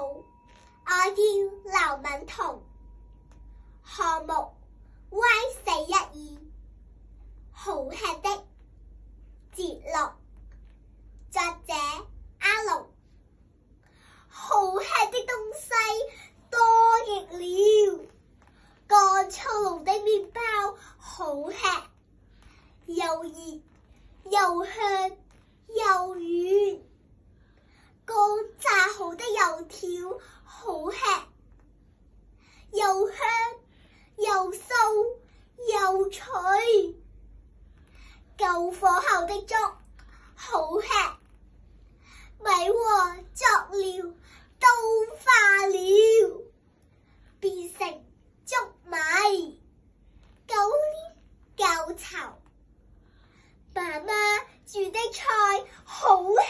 好，我叫劉敏彤，項目 Y412，好吃的節錄，作者阿龍。好吃的東西多極了，乾燥爐的麵包好吃，又熱又香又軟，剛炸好的油條好吃，又香又酥又脆，救火後的粥好吃，米和作料都化了，變成粥米，夠黏夠稠。媽媽煮的菜好吃，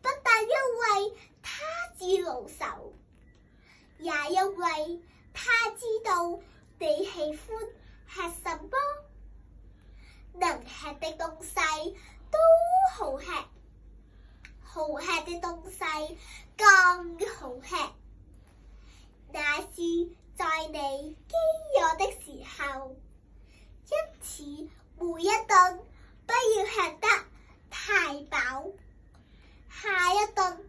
不但因為她是老手，也因為她知道你喜歡吃什麼。能吃的東西都好吃，好吃的東西更好吃。那是在你飢餓的時候，因此每一頓不要吃得太飽，下一頓